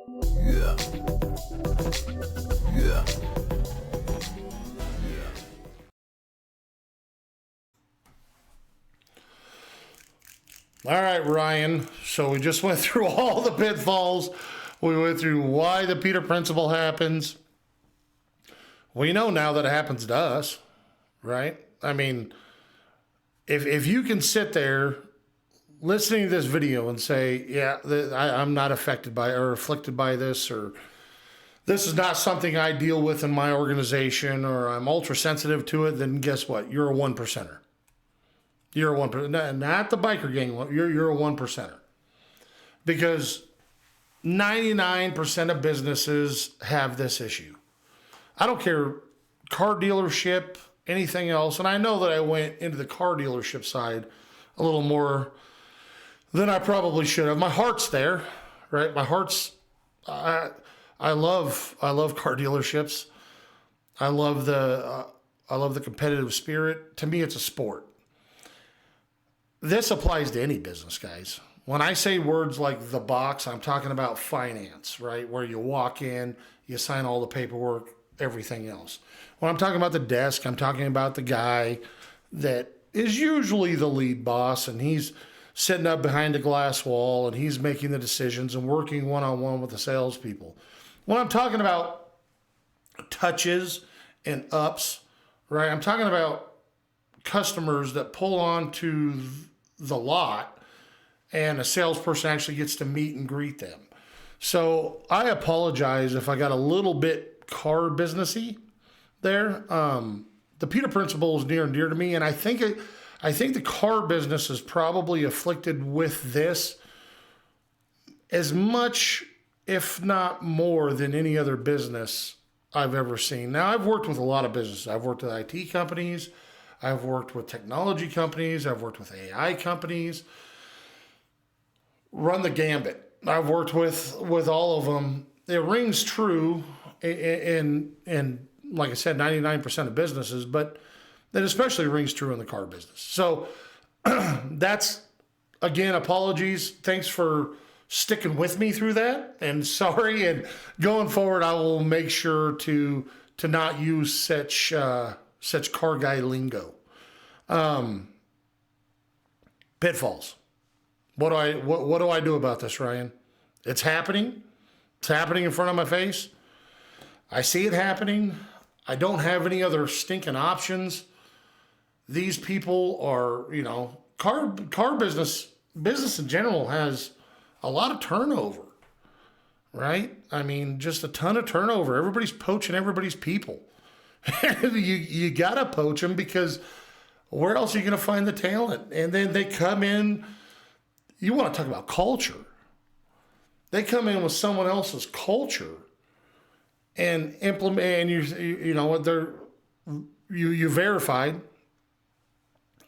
Yeah. Yeah. All right, Ryan. So we just went through all the pitfalls. We went through why the Peter Principle happens. We know now that it happens to us, right? I mean, if you can sit there listening to this video and say, yeah, I'm not affected by or afflicted by this, or this is not something I deal with in my organization, or I'm ultra sensitive to it, then guess what? You're a one percenter. You're a 1%, not the biker gang. You're a one percenter, because 99% of businesses have this issue. I don't care, car dealership, anything else. And I know that I went into the car dealership side a little more than I probably should have. My heart's there, right? My heart's, I love car dealerships. I love the competitive spirit. To me, it's a sport. This applies to any business, guys. When I say words like the box, I'm talking about finance, right? Where you walk in, you sign all the paperwork, everything else. When I'm talking about the desk, I'm talking about the guy that is usually the lead boss, and he's sitting up behind a glass wall and he's making the decisions and working one-on-one with the salespeople. When I'm talking about touches and ups, right? I'm talking about customers that pull onto the lot and a salesperson actually gets to meet and greet them. So I apologize if I got a little bit car businessy there. The Peter Principle is near and dear to me, and I think the car business is probably afflicted with this as much, if not more, than any other business I've ever seen. Now, I've worked with a lot of businesses. I've worked with IT companies. I've worked with technology companies. I've worked with AI companies. Run the gambit. I've worked with all of them. It rings true in like I said, 99% of businesses, but that especially rings true in the car business. So that's, again, apologies. Thanks for sticking with me through that. And sorry. And going forward, I will make sure to not use such car guy lingo. Pitfalls. What do I do about this, Ryan? It's happening. It's happening in front of my face. I see it happening. I don't have any other stinking options. These people are, car business in general has a lot of turnover, right? I mean, just a ton of turnover. Everybody's poaching everybody's people. you got to poach them, because where else are you going to find the talent? And then they come in. You want to talk about culture. They come in with someone else's culture and implement, and you know what, you verified.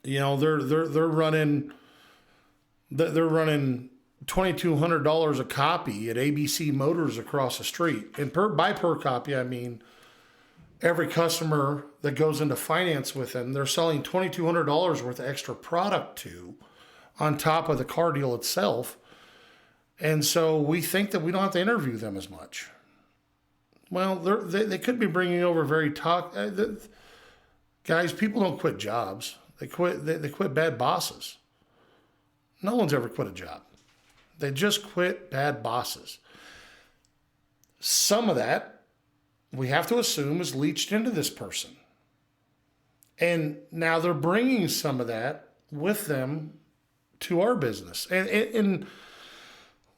They're running $2,200 a copy at ABC Motors across the street. And by per copy, I mean every customer that goes into finance with them, they're selling $2,200 worth of extra product to, on top of the car deal itself. And so we think that we don't have to interview them as much. Well, they could be bringing over guys, people don't quit jobs. They quit bad bosses. No one's ever quit a job. They just quit bad bosses. Some of that, we have to assume, is leached into this person. And now they're bringing some of that with them to our business. And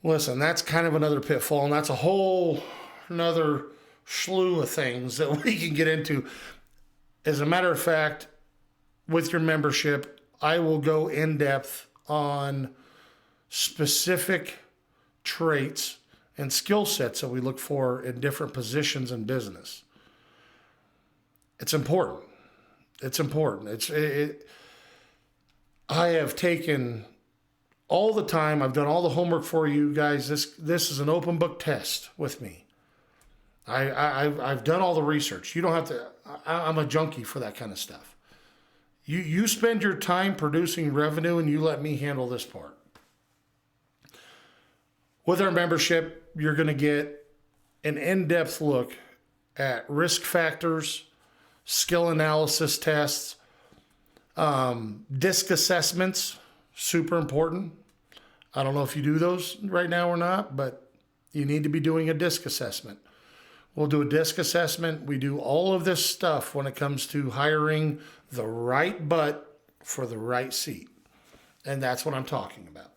listen, that's kind of another pitfall, and that's a whole another slew of things that we can get into. As a matter of fact, with your membership, I will go in depth on specific traits and skill sets that we look for in different positions in business. It's important. It's important. I have taken all the time. I've done all the homework for you guys. This is an open book test with me. I've done all the research. You don't have to. I'm a junkie for that kind of stuff. You spend your time producing revenue, and you let me handle this part. With our membership, you're going to get an in-depth look at risk factors, skill analysis tests, disc assessments, super important. I don't know if you do those right now or not, but you need to be doing a disc assessment. We'll do a disc assessment. We do all of this stuff when it comes to hiring the right butt for the right seat. And that's what I'm talking about.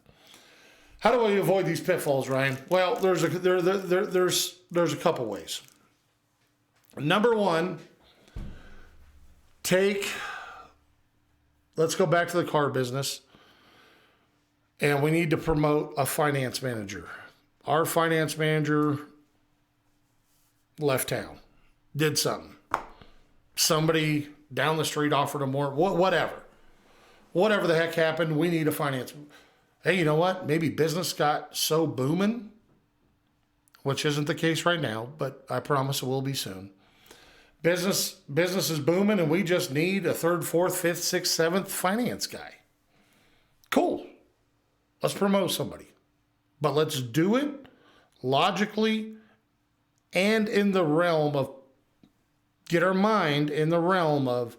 How do I avoid these pitfalls, Ryan? Well, there's a couple ways. Number one, let's go back to the car business, and we need to promote a finance manager. Our finance manager left town, did something. Somebody down the street offered him more, whatever the heck happened, we need a finance. Hey, you know what? Maybe business got so booming, which isn't the case right now, but I promise it will be soon. Business is booming, and we just need a third, fourth, fifth, sixth, seventh finance guy. Cool. Let's promote somebody. But let's do it logically and in the realm of, get our mind in the realm of,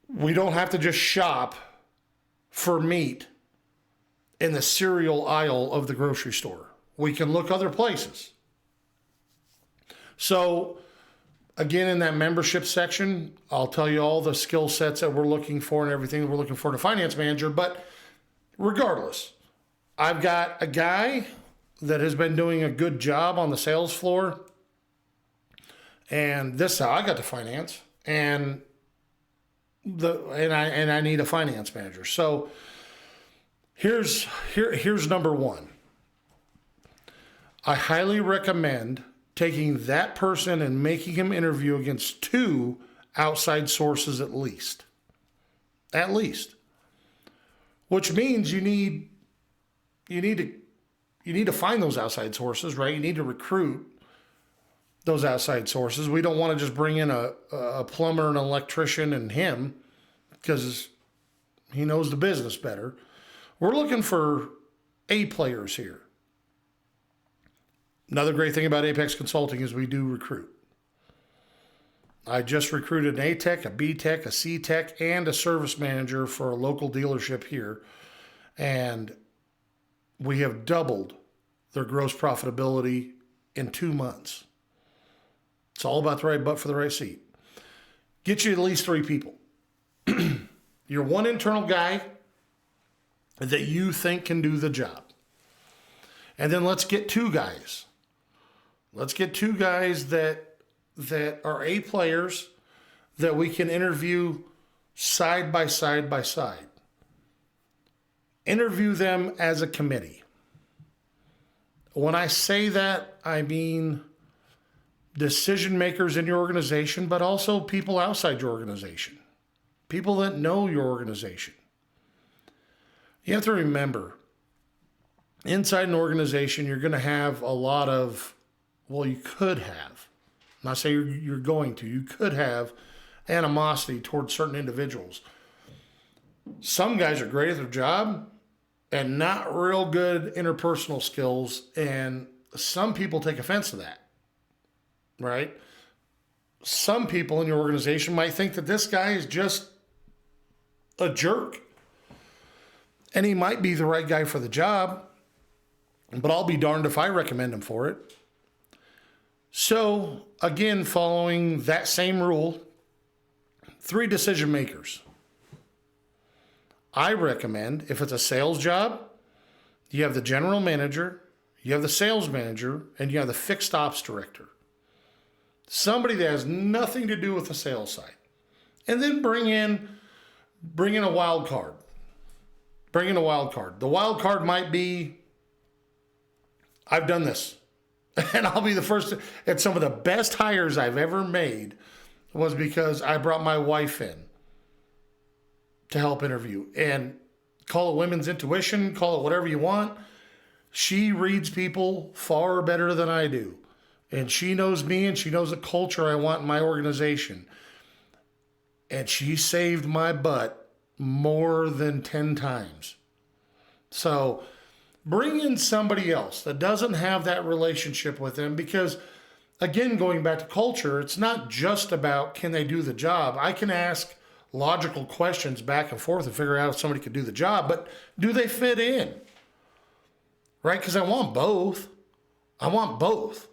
we don't have to just shop for meat in the cereal aisle of the grocery store. We can look other places. So, again, in that membership section, I'll tell you all the skill sets that we're looking for and everything that we're looking for in a finance manager. But regardless, I've got a guy that has been doing a good job on the sales floor. And this is how I got to finance. And I need a finance manager. So here's number one. I highly recommend taking that person and making him interview against 2 outside sources at least. At least. Which means you need to find those outside sources, right? You need to recruit those outside sources. We don't want to just bring in a plumber, an electrician, and him because he knows the business better. We're looking for A players here. Another great thing about Apex Consulting is we do recruit. I just recruited an A-Tech, a B-Tech, a C-Tech, and a service manager for a local dealership here. And we have doubled their gross profitability in 2 months. It's all about the right butt for the right seat. Get you at least 3 people. You're one internal guy that you think can do the job. And then let's get 2 guys. Let's get 2 guys that are A players that we can interview side by side by side. Interview them as a committee. When I say that, I mean decision makers in your organization, but also people outside your organization, people that know your organization. You have to remember, inside an organization, you're going to have a lot of, well, you could have, I'm not saying you're going to, you could have animosity towards certain individuals. Some guys are great at their job and not real good interpersonal skills, and some people take offense to that, right? Some people in your organization might think that this guy is just a jerk, and he might be the right guy for the job, but I'll be darned if I recommend him for it. So, again, following that same rule, 3 decision makers. I recommend, if it's a sales job, you have the general manager, you have the sales manager, and you have the fixed ops director. Somebody that has nothing to do with the sales side. And then bring in a wild card. Bring in a wild card. The wild card might be, I've done this. And I'll be the first. And some of the best hires I've ever made was because I brought my wife in to help interview. And call it women's intuition, call it whatever you want. She reads people far better than I do. And she knows me, and she knows the culture I want in my organization. And she saved my butt more than 10 times. So Bring in somebody else that doesn't have that relationship with them, because again, going back to culture, it's not just about can they do the job. I can ask logical questions back and forth and figure out if somebody could do the job, but do they fit in? Right? Because I want both. I want both.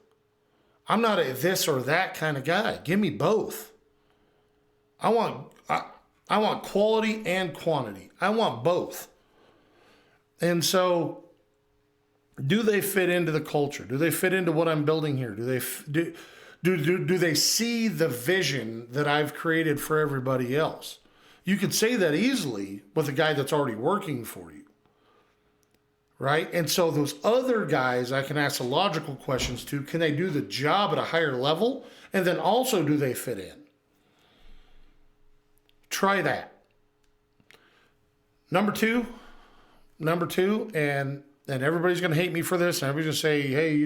I'm not a this or that kind of guy. Give me both. I want quality and quantity. I want both. And so, do they fit into the culture? Do they fit into what I'm building here? Do they see the vision that I've created for everybody else? You could say that easily with a guy that's already working for you, right? And so those other guys I can ask the logical questions to. Can they do the job at a higher level? And then also, do they fit in? Try that. Number two, and everybody's going to hate me for this, and everybody's going to say, hey,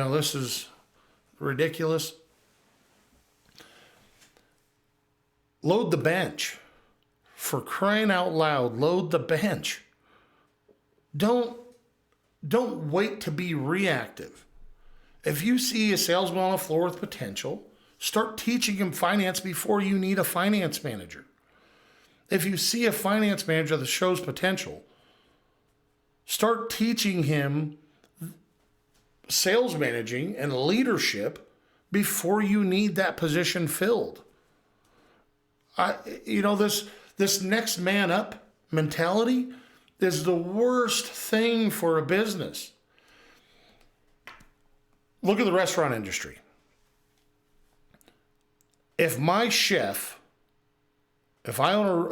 this is ridiculous. Load the bench. For crying out loud, load the bench. Don't wait to be reactive. If you see a salesman on the floor with potential, start teaching him finance before you need a finance manager. If you see a finance manager that shows potential, start teaching him sales managing and leadership before you need that position filled. This next man up mentality is the worst thing for a business. Look at the restaurant industry. If my chef, if I own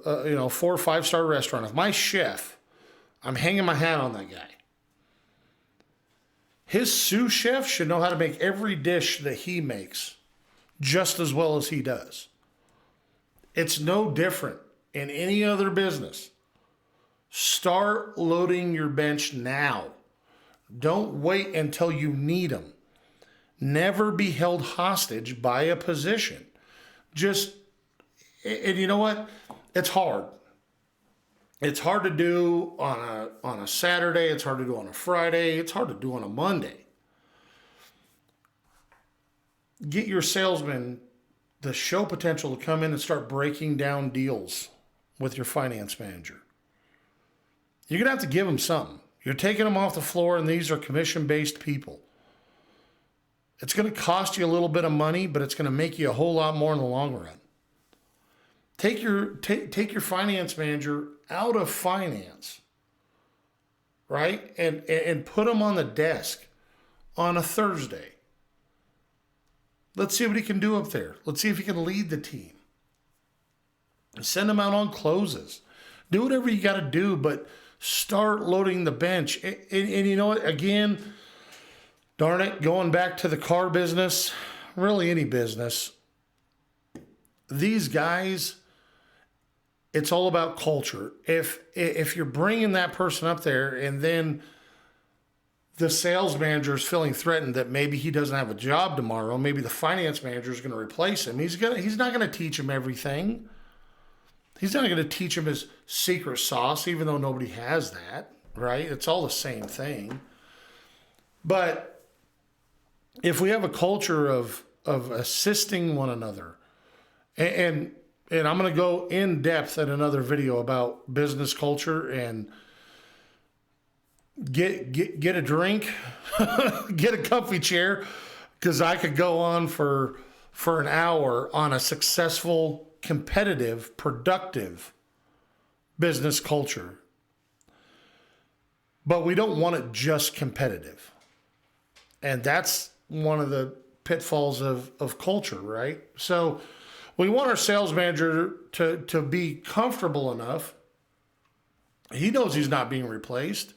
a 4 or 5 star restaurant, if my chef, I'm hanging my hat on that guy. His sous chef should know how to make every dish that he makes just as well as he does. It's no different in any other business. Start loading your bench now. Don't wait until you need them. Never be held hostage by a position. And you know what? It's hard. It's hard to do on a Saturday. It's hard to do on a Friday. It's hard to do on a Monday. Get your salesman the show potential to come in and start breaking down deals with your finance manager. You're going to have to give them something. You're taking them off the floor, and these are commission-based people. It's going to cost you a little bit of money, but it's going to make you a whole lot more in the long run. Take your finance manager out of finance, right? And put him on the desk on a Thursday. Let's see what he can do up there. Let's see if he can lead the team. Send him out on closes. Do whatever you got to do, but start loading the bench. And you know what? Again, darn it, going back to the car business, really any business, these guys, it's all about culture. If you're bringing that person up there and then the sales manager is feeling threatened that maybe he doesn't have a job tomorrow, maybe the finance manager is going to replace him, he's not going to teach him everything. He's not going to teach him his secret sauce, even though nobody has that, right? It's all the same thing. But if we have a culture of assisting one another, and I'm going to go in depth in another video about business culture, and get a drink, get a comfy chair, because I could go on for an hour on a successful, competitive, productive business culture. But we don't want it just competitive. And that's one of the pitfalls of culture, right? So we want our sales manager to be comfortable enough. He knows he's not being replaced,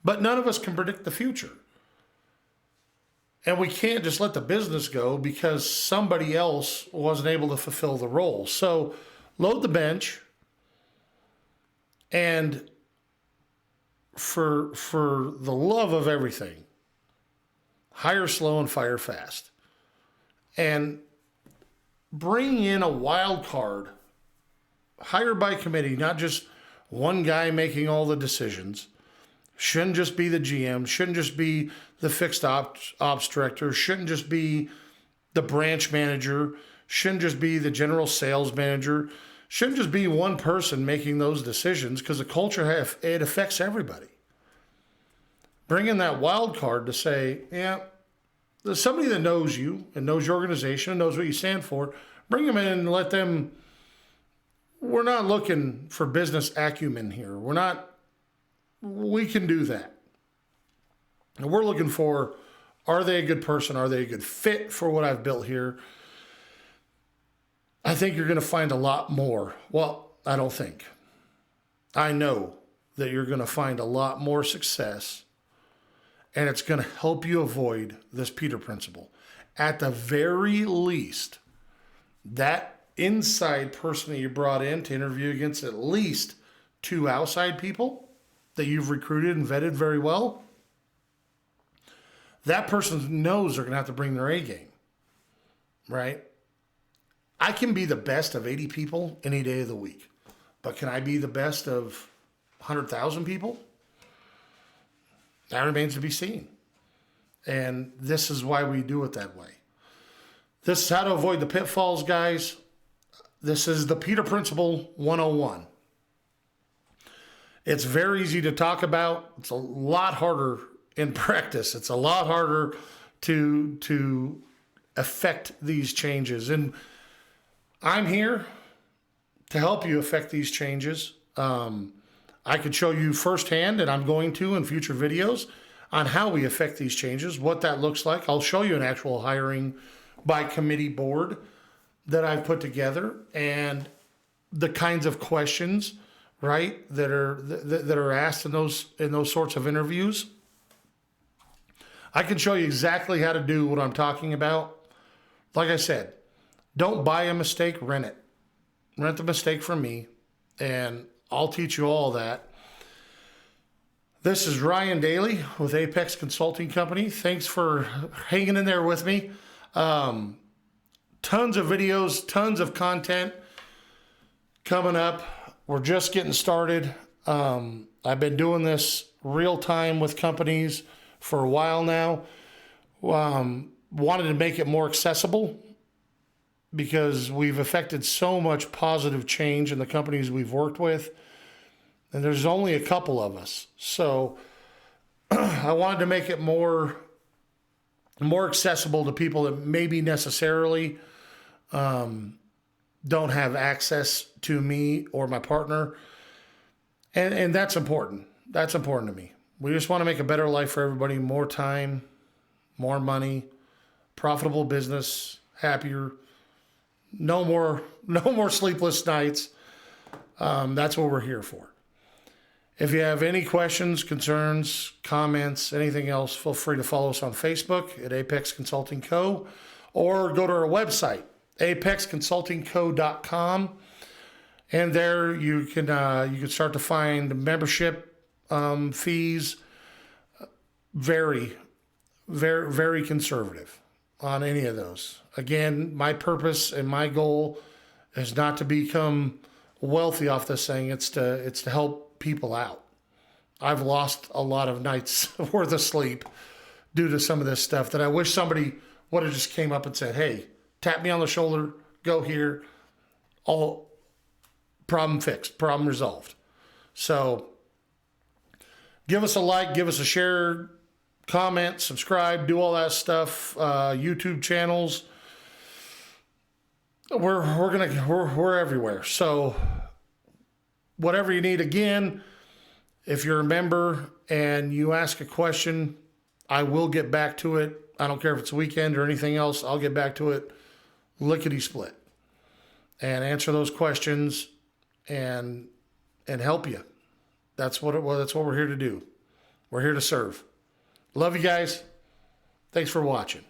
but none of us can predict the future. And we can't just let the business go because somebody else wasn't able to fulfill the role. So load the bench, and for the love of everything, hire slow and fire fast. And bring in a wild card, hire by committee, not just one guy making all the decisions. shouldn't just be the GM, shouldn't just be the fixed ops director, shouldn't just be the branch manager, shouldn't just be the general sales manager, shouldn't just be one person making those decisions, because the culture, it affects everybody. Bring in that wild card to say, yeah, there's somebody that knows you and knows your organization and knows what you stand for. Bring them in and let them. We're not looking for business acumen here. We can do that. And we're looking for, are they a good person? Are they a good fit for what I've built here? I think you're going to find a lot more. Well, I don't think. I know that you're going to find a lot more success, and it's going to help you avoid this Peter Principle. At the very least, that inside person that you brought in to interview against at least 2 outside people that you've recruited and vetted very well, that person knows they're going to have to bring their A game, right? I can be the best of 80 people any day of the week, but can I be the best of 100,000 people? That remains to be seen. And this is why we do it that way. This is how to avoid the pitfalls, guys. This is the Peter Principle 101. It's very easy to talk about. It's a lot harder in practice. It's a lot harder to affect these changes. And I'm here to help you affect these changes. I could show you firsthand, and I'm going to in future videos, on how we affect these changes, what that looks like. I'll show you an actual hiring by committee board that I've put together, and the kinds of questions, right, that are asked in those sorts of interviews. I can show you exactly how to do what I'm talking about. Like I said, don't buy a mistake, rent it. Rent the mistake from me, and I'll teach you all that. This is Ryan Daly with Apex Consulting Company. Thanks for hanging in there with me. Tons of videos, tons of content coming up. We're just getting started. I've been doing this real time with companies for a while now. Wanted to make it more accessible because we've affected so much positive change in the companies we've worked with. And there's only a couple of us. So I wanted to make it more accessible to people that maybe necessarily don't have access to me or my partner. And that's important. That's important to me. We just want to make a better life for everybody, more time, more money, profitable business, happier, no more sleepless nights. That's what we're here for. If you have any questions, concerns, comments, anything else, feel free to follow us on Facebook at Apex Consulting Co. or go to our website, apexconsultingco.com. And there you can start to find membership fees, very, very, very conservative on any of those. Again, my purpose and my goal is not to become wealthy off this thing. It's to help people out. I've lost a lot of nights worth of sleep due to some of this stuff that I wish somebody would have just came up and said, hey, tap me on the shoulder, go here, all problem fixed, problem resolved. So give us a like, give us a share, comment, subscribe, do all that stuff. YouTube channels. We're everywhere. So whatever you need, again, if you're a member and you ask a question, I will get back to it. I don't care if it's a weekend or anything else. I'll get back to it lickety split and answer those questions and help you. That's what we're here to do. We're here to serve. Love you guys. Thanks for watching.